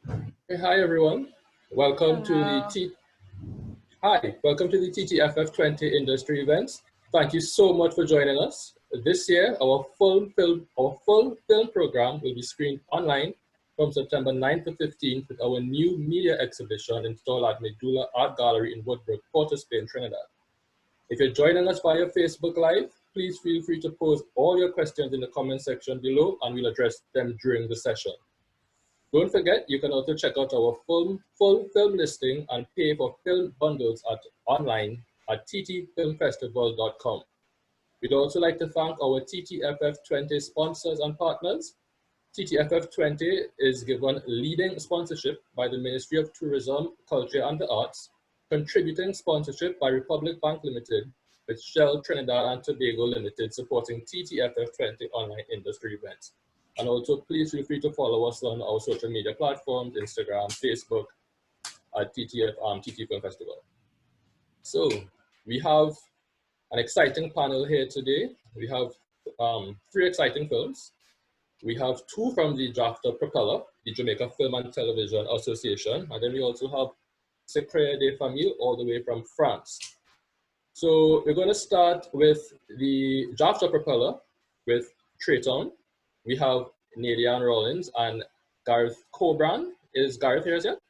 Hey, hi everyone. Welcome to the Hello. welcome to the TTFF 20 industry events. Thank you so much for joining us. This year, our full film program will be screened online from September 9th to 15th with our new media exhibition installed at Medulla Art Gallery in Woodbrook, Port of Spain, Trinidad. If you're joining us via Facebook Live, please feel free to post all your questions in the comment section below and we'll address them during the session. Don't forget, you can also check out our full film listing and pay for film bundles online at ttfilmfestival.com. We'd also like to thank our TTFF 20 sponsors and partners. TTFF 20 is given leading sponsorship by the Ministry of Tourism, Culture and the Arts, contributing sponsorship by Republic Bank Limited, with Shell Trinidad and Tobago Limited supporting TTFF 20 online industry events. And also, please feel free to follow us on our social media platforms, Instagram, Facebook, at TT Film Festival. So we have an exciting panel here today. We have 3 exciting films. We have 2 from the Drafter Propeller, the Jamaica Film and Television Association, and then we also have Secret de Famille all the way from France. So we're going to start with the Drafter Propeller with Traytown. We have Nadean Rawlins and Gareth Cobran. Is Gareth here yet?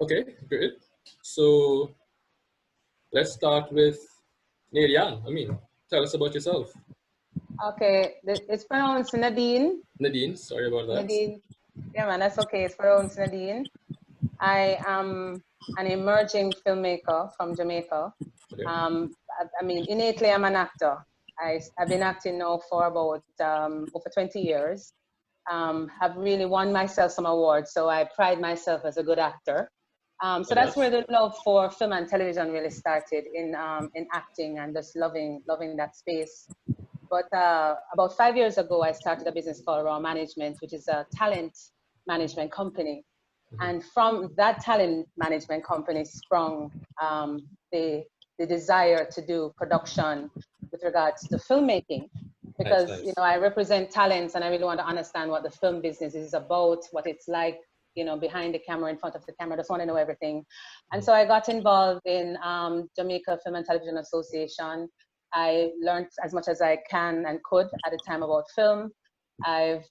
Okay, great. So let's start with Nadean. Tell us about yourself. Okay, it's pronounced Nadean. Nadean, sorry about that. Nadean. Yeah, man, that's okay. It's pronounced Nadean. I am an emerging filmmaker from Jamaica. Okay. Innately, I'm an actor. I've been acting now for about over 20 years. Have really won myself some awards, so I pride myself as a good actor. So that's where the love for film and television really started in acting and just loving that space. But about 5 years ago, I started a business called Raw Management, which is a talent management company. Mm-hmm. And from that talent management company sprung the desire to do production with regards to filmmaking. Because, nice. I represent talents and I really want to understand what the film business is about, what it's like, behind the camera, in front of the camera. I just want to know everything. And so I got involved in Jamaica Film and Television Association. I learned as much as I can and could at the time about film. I've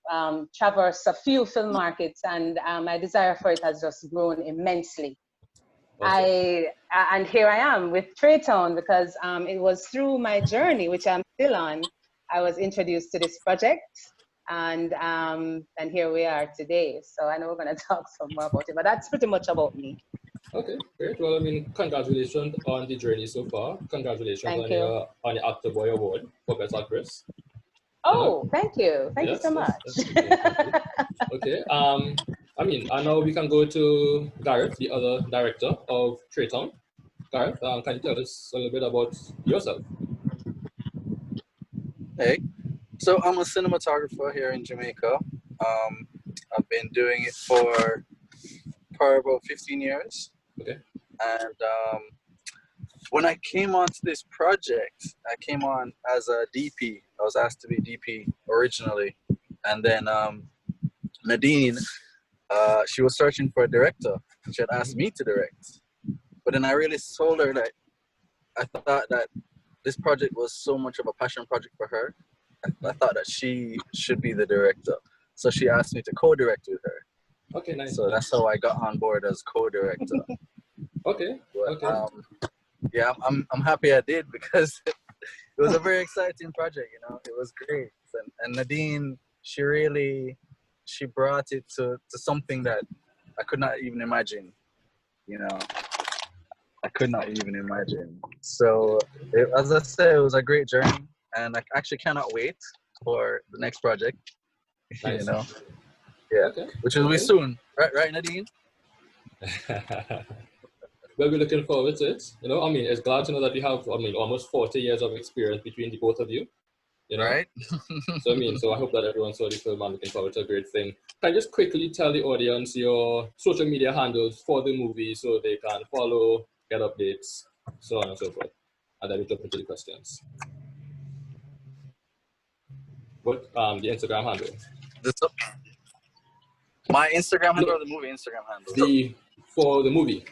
traversed a few film markets and my desire for it has just grown immensely. Awesome. And here I am with Traytown because it was through my journey, which I'm still on, I was introduced to this project. And here we are today. So I know we're going to talk some more about it, but that's pretty much about me. Okay, great. Well, congratulations on the journey so far. Congratulations on your Actor Boy Award for Best Actress. Oh, thank you. Thank you so much. Okay. And now we can go to Gareth, the other director of Traytown. Gareth, can you tell us a little bit about yourself? Hey, so I'm a cinematographer here in Jamaica. I've been doing it for probably about 15 years. Okay. And when I came onto this project, I came on as a DP. I was asked to be DP originally. And then Nadean, she was searching for a director. She had asked me to direct. But then I really told her that I thought that this project was so much of a passion project for her. I thought that she should be the director. So she asked me to co-direct with her. Okay, nice. So that's how I got on board as co-director. Okay. But, yeah, I'm happy I did because it was a very exciting project. It was great. And Nadean, she brought it to something that I could not even imagine. I could not even imagine. So, as I said, it was a great journey, and I actually cannot wait for the next project. Nice. Yeah, okay. Which will be soon, right, Nadean? Well, we're looking forward to it. It's glad to know that you have, almost 40 years of experience between the both of you. Right. So I hope that everyone saw the film and looking forward to a great thing. Can you just quickly tell the audience your social media handles for the movie so they can follow, get updates, so on and so forth, and then we jump into the questions. What the Instagram handle? My Instagram handle or the movie Instagram handle? For the movie.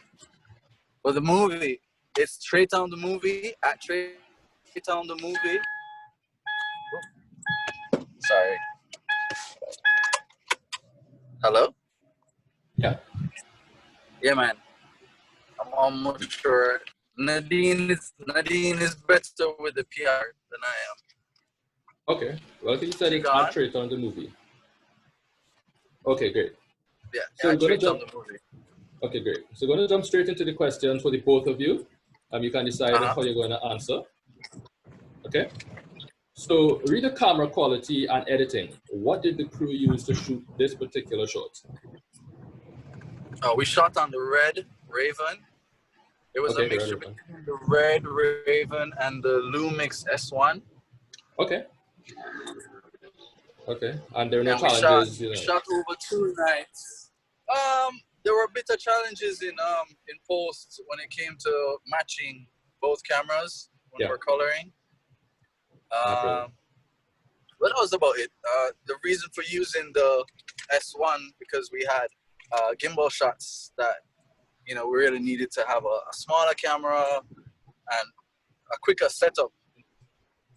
For the movie, it's Traytown the movie at Traytown the movie. Sorry. Hello? Yeah. Yeah, man. I'm almost sure Nadean is better with the PR than I am. Okay. Well, I think you said it's at Traytown the movie. Okay, great. Yeah, so at Traytown the movie. Okay, great. So we're going to jump straight into the questions for the both of you. You can decide how you're going to answer. Okay. So read the camera quality and editing. What did the crew use to shoot this particular shot? We shot on the Red Raven. It was a mixture between the Red Raven and the Lumix S1. Okay. Okay. And there were no challenges. We shot over 2 nights. There were a bit of challenges in post when it came to matching both cameras when we're coloring. But that was about it. The reason for using the S1 because we had gimbal shots that we really needed to have a smaller camera and a quicker setup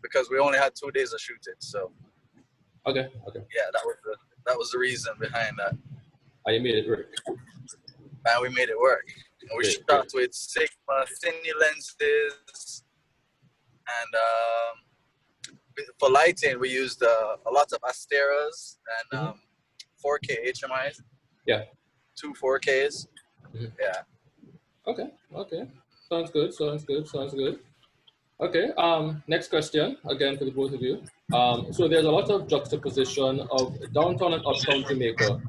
because we only had 2 days of shooting. So okay. Yeah, that was the reason behind that. And you made it work. And we made it work. And we shot with Sigma Cine lenses, and for lighting we used a lot of Asteras and 4K HMIs. Yeah. 2 4Ks. Yeah. Okay. Sounds good. Okay, next question, again for the both of you. So there's a lot of juxtaposition of downtown and uptown Jamaica,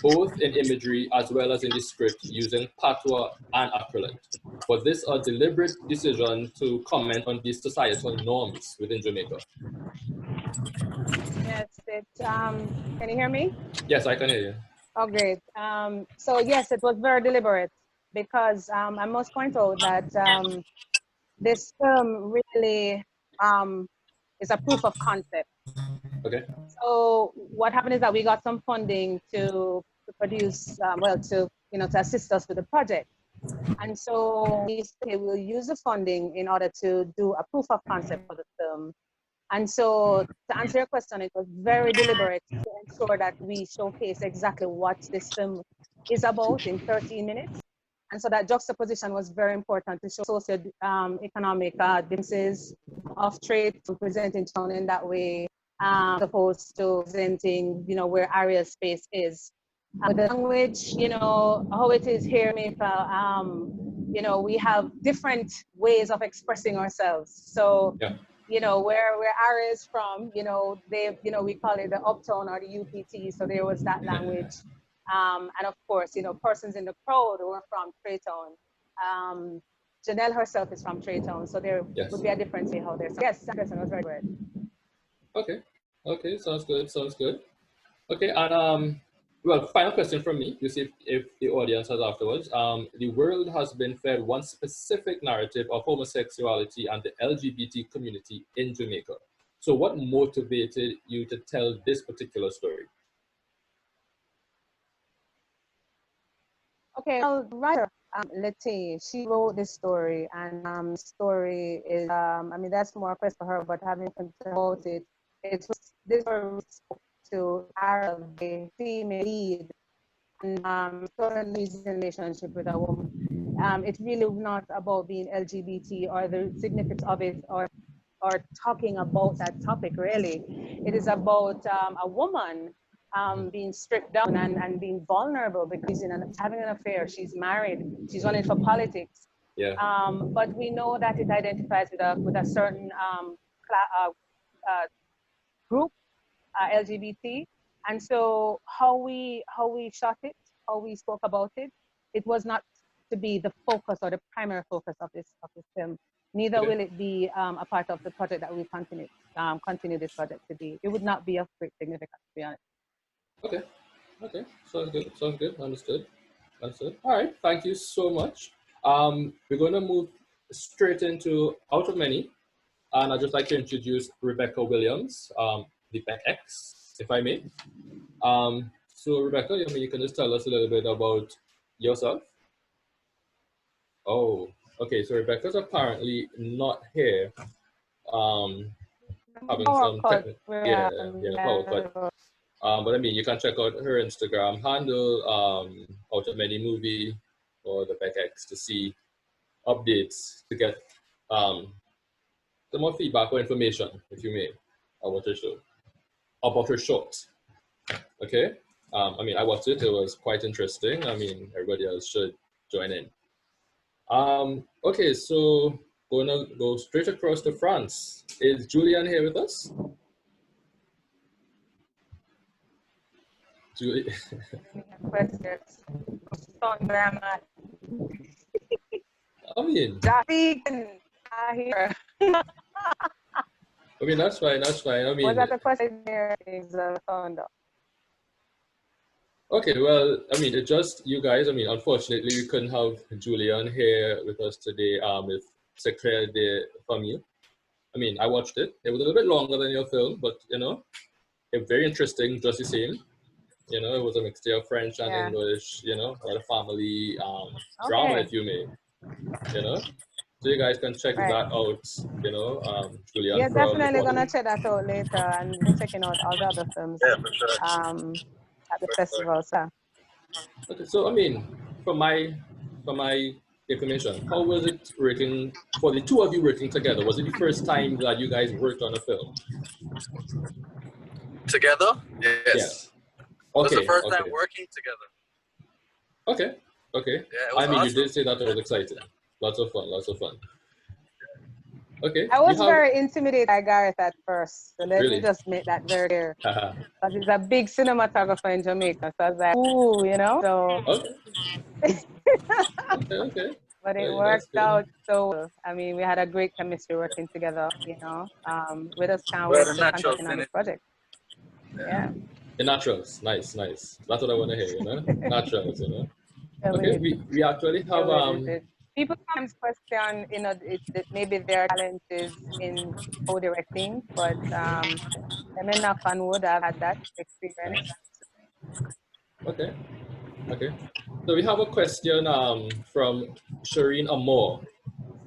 both in imagery as well as in the script using patois and acrylate. Was this a deliberate decision to comment on these societal norms within Jamaica? Yes, can you hear me? Yes, I can hear you. Oh, great. So yes, it was very deliberate because I must point out that this film really is a proof of concept. Okay. So what happened is that we got some funding to produce, to assist us with the project. And so we said, we'll use the funding in order to do a proof of concept for the film. And so to answer your question, it was very deliberate to ensure that we showcase exactly what this film is about in 13 minutes. And so that juxtaposition was very important to show socio-economic differences of trade, to presenting town in that way, as opposed to presenting, where area space is. With the language, how it is here in Jamaica, we have different ways of expressing ourselves. So, where Area is from, we call it the uptown or the UPT. So there was that language. And of course, persons in the crowd who are from Traytown. Janelle herself is from Traytown, so there would be a difference in how they're. Yes, that person was very good. Okay, sounds good. Okay, and well, final question from me. You see if the audience has afterwards. The world has been fed one specific narrative of homosexuality and the LGBT community in Jamaica. So what motivated you to tell this particular story? Okay, well, the writer, Letty, she wrote this story, and story is, that's more a question for her, but having about it, this was to Arab, the female lead, and currently in a relationship with a woman. It's really not about being LGBT or the significance of it or talking about that topic, really. It is about a woman being stripped down and being vulnerable because she's having an affair. She's married. She's running for politics. Yeah. But we know that it identifies with a certain group, LGBT. And so how we shot it, how we spoke about it, it was not to be the focus or the primary focus of this film. Neither will it be a part of the project that we continue this project to be. It would not be of great significance, to be honest. Okay. Sounds good. Understood. All right. Thank you so much. We're going to move straight into Out of Many, and I'd just like to introduce Rebecca Williams, the Beck X, if I may. So Rebecca, I mean, you can just tell us a little bit about yourself. Oh, okay. So Rebecca's apparently not here. Um, having Power some cut. technical, We're, yeah, power cut. But I mean, you can check out her Instagram handle, Out of Many Movie, or the Beck X to see updates, to get some more feedback or information, if you may, about her show, about her short. Okay. I mean, I watched it. It was quite interesting. I mean, everybody else should join in. Okay, so gonna go straight across to France. Is Julian here with us? Julie. questions. I mean, Here. that's fine. That's fine. I mean, Was that the question? There is a thunder. okay, well, I mean, it just you guys. I mean, unfortunately, we couldn't have Julian here with us today. With Secret de Famille. I mean, I watched it. It was a little bit longer than your film, but you know, it very interesting, just the same. You know, it was a mixture of French and English. You know, a lot of family drama, if you may. You know, so you guys can check that out. You know, Julian. Yeah, From definitely gonna check that out later, and we're checking out all the other films. Yeah, for sure. At the festival. So. Okay, so I mean, from my information, how was it working for the two of you working together? Was it the first time that you guys worked on a film? Together? Yes. Yeah. It was the Okay. first Okay. time working together. Okay. Okay. Yeah, it was I mean, awesome. you did say that it was exciting. Lots of fun. Lots of fun. Okay. I was very intimidated by Gareth at first, so let me Really? just make that very clear. Because he's a big cinematographer in Jamaica, so I was like, ooh, you know. So. Okay. Okay. But it worked out so well. I mean, we had a great chemistry working together, you know. We just can't wait to continue on the project. Yeah. The naturals. Nice, nice. That's what I want to hear, you know? Naturals, you know? Okay, we actually have people sometimes question, you know, maybe their talent is in co-directing, but I mean, knock on wood, I've had that experience. Okay. Okay. So we have a question from Shireen Amor,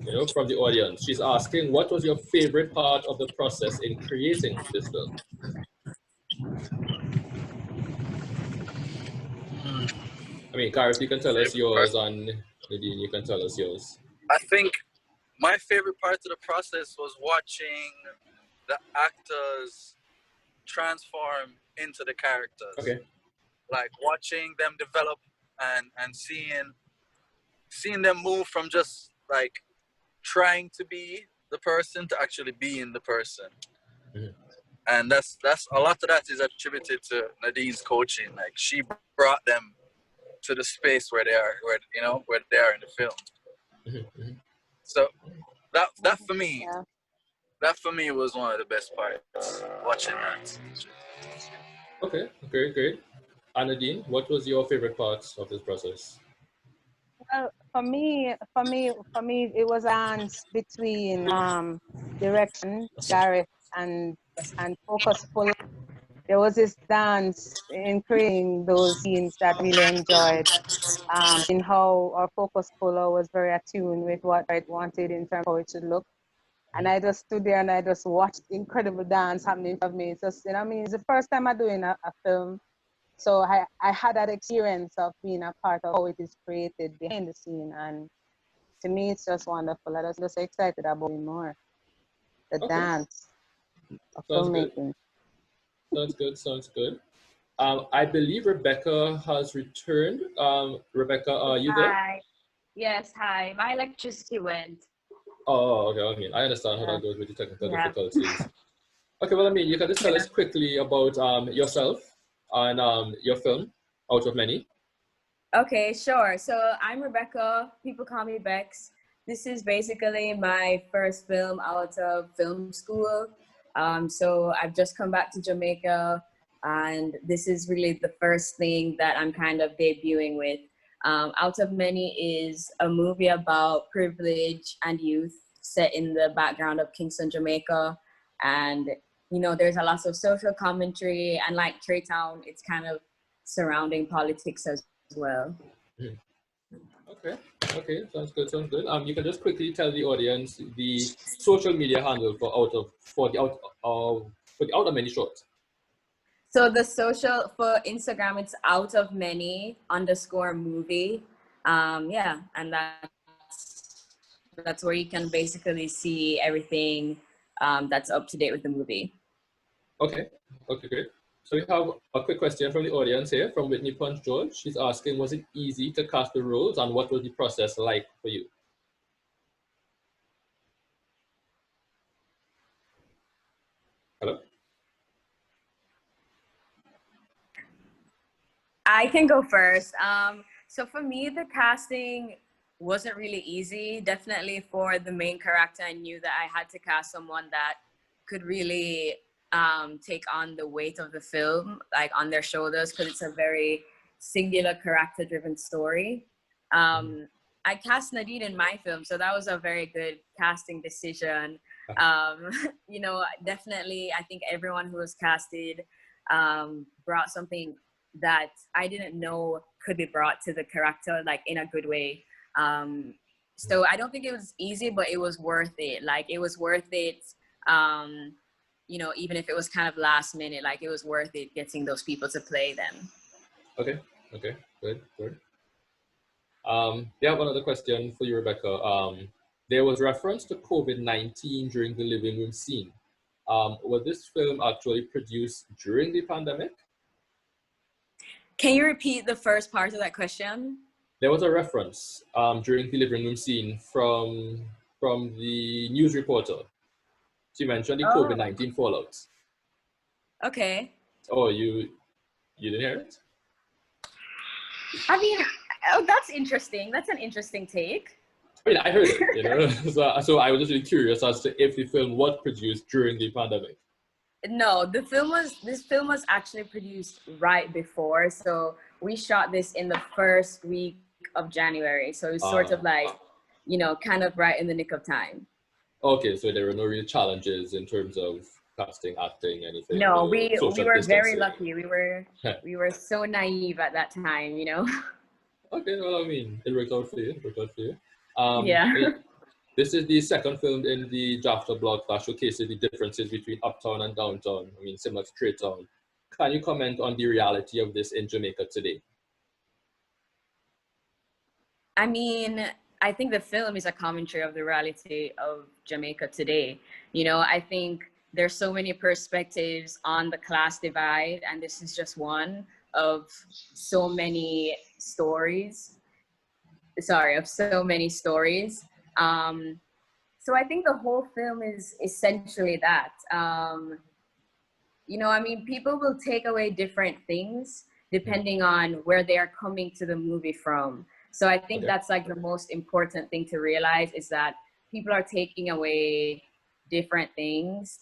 you know, from the audience. She's asking, what was your favorite part of the process in creating this film? I mean, Gareth, you can tell us yours, and Nadean, you can tell us yours. I think my favorite part of the process was watching the actors transform into the characters. Okay. Like watching them develop and seeing them move from just like trying to be the person to actually being the person. Mm-hmm. And that's a lot of that is attributed to Nadine's coaching. Like she brought them to the space where they are, where they are in the film. Mm-hmm. So that for me, was one of the best parts, watching that. Okay, great. And Nadine, what was your favorite part of this process? Well, for me, it was a dance between direction, Gareth, and focus pull. There was this dance in creating those scenes that I really enjoyed. In how our focus puller was very attuned with what I wanted in terms of how it should look. And I just stood there and I just watched incredible dance happening for me. It's just, you know, I mean, it's the first time I'm doing a film. So I had that experience of being a part of how it is created behind the scene. And to me, it's just wonderful. I'm just excited about it more. The dance of filmmaking. Sounds good. I believe Rebecca has returned. Rebecca, are you there? Hi. Yes, hi. My electricity went. Oh, okay. I mean, I understand how that goes with the technical difficulties. Okay, well, I mean, you can just tell us quickly about yourself and your film, Out of Many. Okay, sure. So I'm Rebecca. People call me Bex. This is basically my first film out of film school. So I've just come back to Jamaica, and this is really the first thing that I'm kind of debuting with. Out of Many is a movie about privilege and youth set in the background of Kingston, Jamaica. And, you know, there's a lot of social commentary, and like Traytown, it's kind of surrounding politics as well. Okay, okay, sounds good, sounds good. You can just quickly tell the audience the social media handle for the out of many shorts. So the social for Instagram, it's out of many _movie. Yeah, and that's where you can basically see everything that's up to date with the movie. Okay, okay, great. So we have a quick question from the audience here from Whitney Punch George. She's asking, was it easy to cast the roles and what was the process like for you? Hello? I can go first. So for me, the casting wasn't really easy. Definitely for the main character, I knew that I had to cast someone that could really take on the weight of the film, like on their shoulders, because it's a very singular character-driven story. I cast Nadean in my film, so that was a very good casting decision. You know, definitely, I think everyone who was casted brought something that I didn't know could be brought to the character, like in a good way. So I don't think it was easy, but it was worth it. Like it was worth it. You know, even if it was kind of last minute, like it was worth it getting those people to play them. Okay, okay, good, good. Yeah, one other question for you, Rebecca. There was reference to COVID-19 during the living room scene. Was this film actually produced during the pandemic? Can you repeat the first part of that question? There was a reference during the living room scene from the news reporter. She mentioned the COVID-19 fallout. Okay. Oh, you didn't hear it? I mean, oh, that's interesting. That's an interesting take. I mean, I heard it, you know. So I was just really curious as to if the film was produced during the pandemic. No, this film was actually produced right before. So we shot this in the first week of January. So it's sort of like, you know, kind of right in the nick of time. Okay, so there were no real challenges in terms of casting, acting, anything. No, we were very lucky. We were so naive at that time, you know. Okay, well, I mean, it worked out for you. It worked out for you. Yeah. This is the second film in the Jafta blog that showcases the differences between uptown and downtown. I mean, similar to Traytown. Can you comment on the reality of this in Jamaica today? I mean, I think the film is a commentary of the reality of Jamaica today. You know, I think there's so many perspectives on the class divide, and this is just one of so many stories. Sorry, of so many stories. So I think the whole film is essentially that. You know, I mean, people will take away different things depending on where they are coming to the movie from. So I think that's like the most important thing to realize is that people are taking away different things.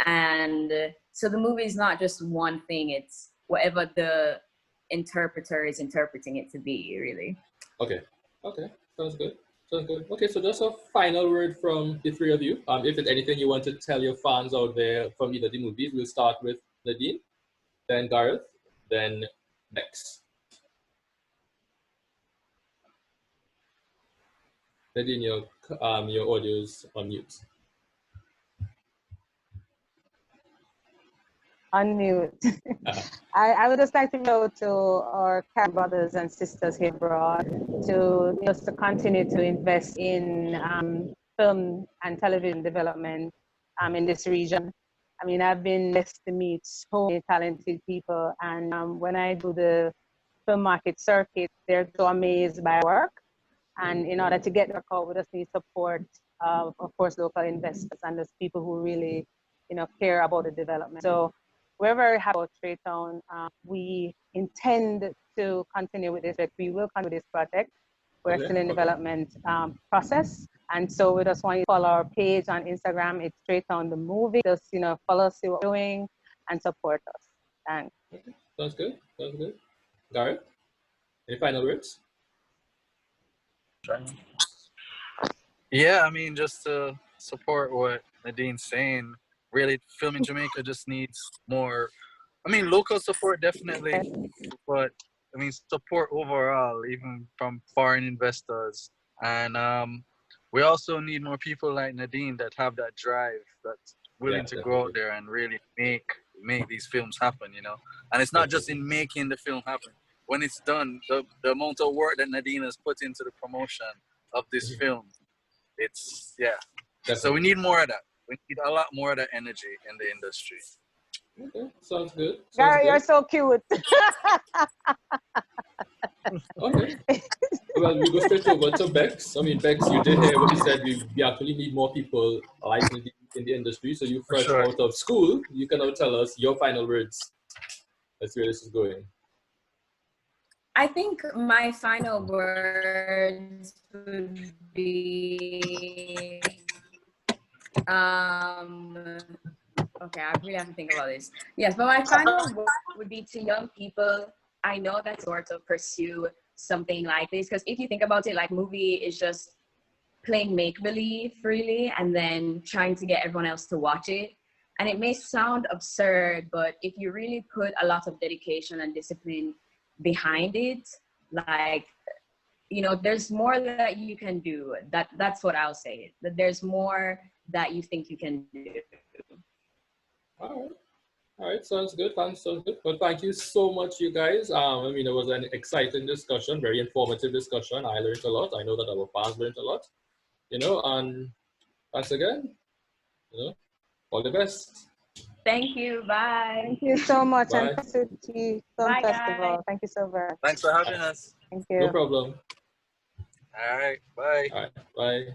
And so the movie is not just one thing, it's whatever the interpreter is interpreting it to be, really. Okay, okay, sounds good. Sounds good. Okay, so just a final word from the three of you. If there's anything you want to tell your fans out there from either the movies, we'll start with Nadean, then Gareth, then Bex. Nadean, your audio's on mute. Unmute. I would just like to go to our brothers and sisters here abroad to just to continue to invest in film and television development in this region. I mean, I've been blessed to meet so many talented people, and when I do the film market circuit, they're so amazed by our work. And in order to get the work out, we just need support of course, local investors and those people who really, you know, care about the development. So we're very happy about Traytown. We intend to continue with this. We will continue this project. We're still in development process. And so we just want you to follow our page on Instagram. It's Traytown the movie. Just, you know, follow us, see what we're doing, and support us. Thanks. Okay. Sounds good. Sounds good. Gareth, any final words? Yeah, I mean, just to support what Nadean's saying, really, film in Jamaica just needs more I mean, local support definitely, but I mean, support overall, even from foreign investors. And we also need more people like Nadean that have that drive, that's willing to go out there and really make these films happen, you know. And it's not just in making the film happen. When it's done, the amount of work that Nadean has put into the promotion of this film, it's So we need more of that. We need a lot more of that energy in the industry. Okay, sounds good. Gary, you're so cute. Okay. Well, we go straight over to Bex. I mean, Bex, you did hear what he said. We actually need more people like in the industry. So you fresh out of school, you can now tell us your final words. Let's see where this is going. I think my final words would be, okay, I really have to think about this. Yes, but my final word would be to young people. I know that sort of pursue something like this, because if you think about it, like movie is just playing make-believe really, and then trying to get everyone else to watch it. And it may sound absurd, but if you really put a lot of dedication and discipline behind it, like, you know, there's more that you can do. That's what I'll say, that there's more that you think you can do. All right, sounds good. Sounds good. Well, thank you so much, you guys. I mean, it was an exciting discussion, very informative discussion. I learned a lot. I know that our fans learned a lot, you know, and thanks again, you know, all the best. Thank you. Bye. Thank you so much. Bye. And thanks to the Film Festival. Thank you so much. Thanks for having us. Thank you. No problem. All right, bye. All right, bye.